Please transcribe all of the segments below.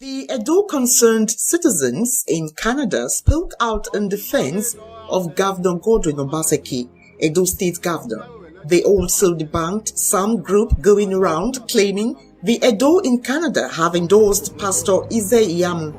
The Edo-concerned citizens in Canada spoke out in defense of Governor Godwin Obaseki, Edo State Governor. They also debunked some group going around claiming the Edo in Canada have endorsed Pastor Ize Iyamu.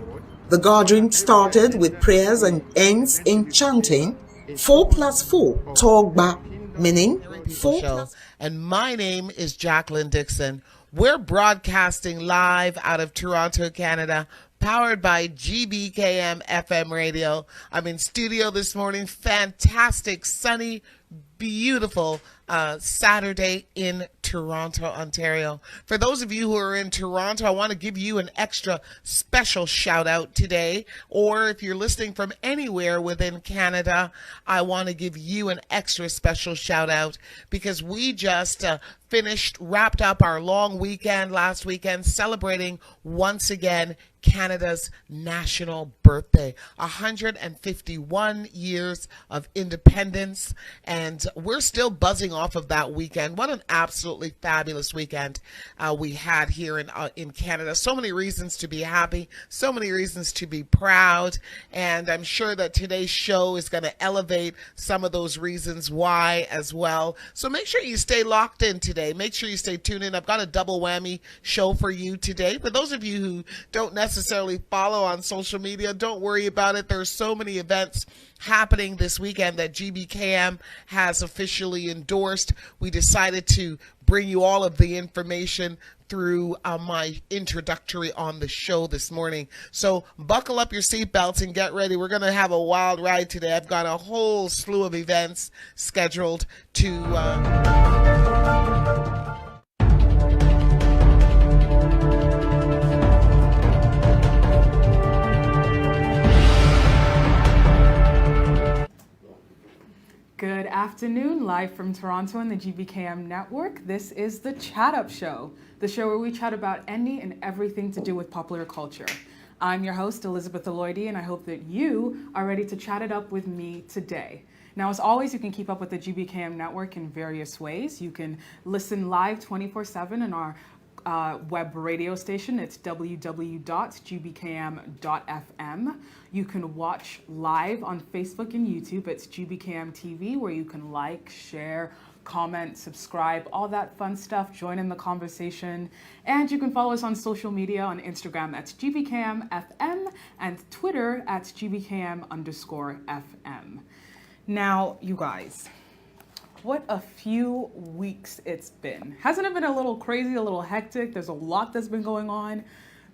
The gathering started with prayers and ends in chanting 4+4 Togba, meaning 4+. And my name is Jacqueline Dixon. We're broadcasting live out of Toronto, Canada, powered by GBKM FM radio. I'm in studio this morning. Fantastic, sunny, beautiful Saturday in Toronto, Ontario. For those of you who are in Toronto, I want to give you an extra special shout out today. Or if you're listening from anywhere within Canada, I want to give you an extra special shout out because we just wrapped up our long weekend last weekend, celebrating once again Canada's national birthday. 151 years of independence, and we're still buzzing off of that weekend. What an absolutely fabulous weekend we had here in Canada. So many reasons to be happy, so many reasons to be proud, and I'm sure that today's show is going to elevate some of those reasons why as well. So make sure you stay locked in today. Make sure you stay tuned in. I've got a double whammy show for you today. For those of you who don't necessarily follow on social media, don't worry about it. There's so many events happening this weekend that GBKM has officially endorsed. We decided to bring you all of the information through my introductory on the show this morning. So buckle up your seatbelts and get ready. We're going to have a wild ride today. I've got a whole slew of events scheduled to Good afternoon, live from Toronto and the GBKM network. This is the Chat Up Show, the show where we chat about any and everything to do with popular culture. I'm your host, Elizabeth Eloidy, and I hope that you are ready to chat it up with me today. Now, as always, you can keep up with the GBKM network in various ways. You can listen live 24/7 in our web radio station. It's www.gbkm.fm. You can watch live on Facebook and YouTube. It's GBKM TV, where you can like, share, comment, subscribe, all that fun stuff. Join in the conversation. And you can follow us on social media on Instagram at GBKMFM and Twitter at GBKM_FM. Now, you guys, what a few weeks it's been. Hasn't it been a little crazy, a little hectic? There's a lot that's been going on.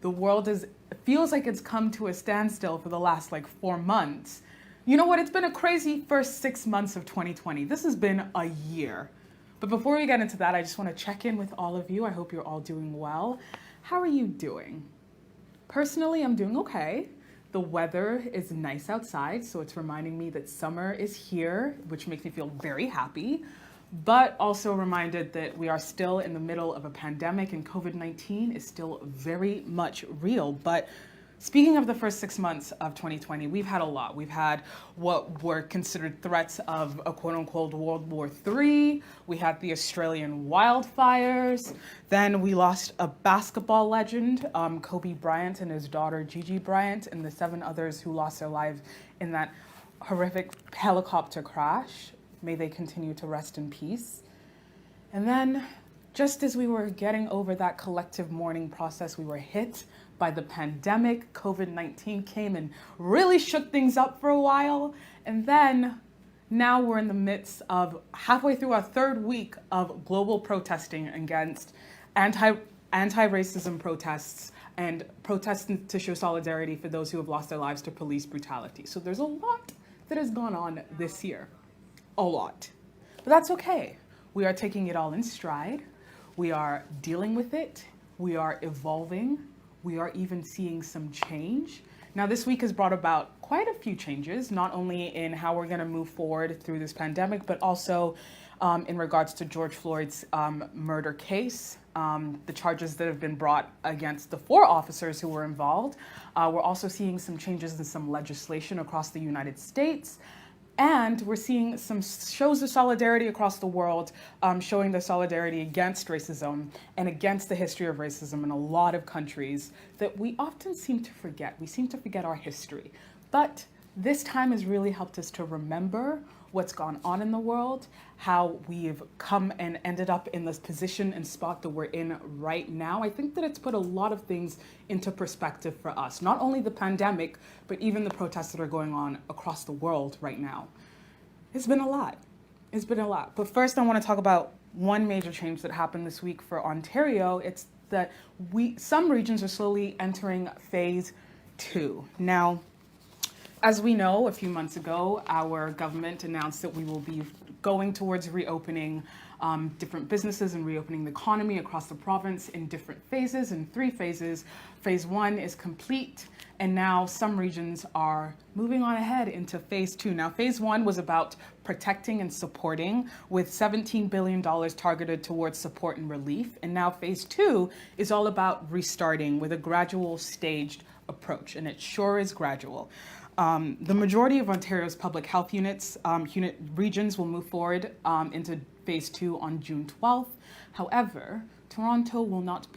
The world feels like it's come to a standstill for the last 4 months. You know what? It's been a crazy first 6 months of 2020. This has been a year. But before we get into that, I just want to check in with all of you. I hope you're all doing well. How are you doing? Personally, I'm doing okay. The weather is nice outside, so it's reminding me that summer is here, which makes me feel very happy, but also reminded that we are still in the middle of a pandemic and COVID-19 is still very much real. But speaking of the first 6 months of 2020, we've had a lot. We've had what were considered threats of a quote-unquote World War III. We had the Australian wildfires. Then we lost a basketball legend, Kobe Bryant and his daughter Gigi Bryant, and the 7 others who lost their lives in that horrific helicopter crash. May they continue to rest in peace. And then, just as we were getting over that collective mourning process, we were hit by the pandemic. COVID-19 came and really shook things up for a while. And then now we're in the midst of halfway through our 3rd week of global protesting against anti-racism protests and protests to show solidarity for those who have lost their lives to police brutality. So there's a lot that has gone on this year. A lot. But that's okay. We are taking it all in stride. We are dealing with it. We are evolving. We are even seeing some change. Now, this week has brought about quite a few changes, not only in how we're going to move forward through this pandemic, but also in regards to George Floyd's murder case, the charges that have been brought against the 4 officers who were involved. We're also seeing some changes in some legislation across the United States. And we're seeing some shows of solidarity across the world, showing their solidarity against racism and against the history of racism in a lot of countries that we often seem to forget. We seem to forget our history. But this time has really helped us to remember what's gone on in the world, how we've come and ended up in this position and spot that we're in right now. I think that it's put a lot of things into perspective for us, not only the pandemic, but even the protests that are going on across the world right now. It's been a lot. It's been a lot. But first, I want to talk about one major change that happened this week for Ontario. It's that some regions are slowly entering phase 2. Now, as we know, a few months ago, our government announced that we will be going towards reopening different businesses and reopening the economy across the province in different phases, in 3 phases. Phase 1 is complete, and now some regions are moving on ahead into phase 2. Now, phase 1 was about protecting and supporting, with $17 billion targeted towards support and relief. And now phase 2 is all about restarting with a gradual, staged approach, and it sure is gradual. The majority of Ontario's public health regions will move forward into phase 2 on June 12th. However, Toronto will not be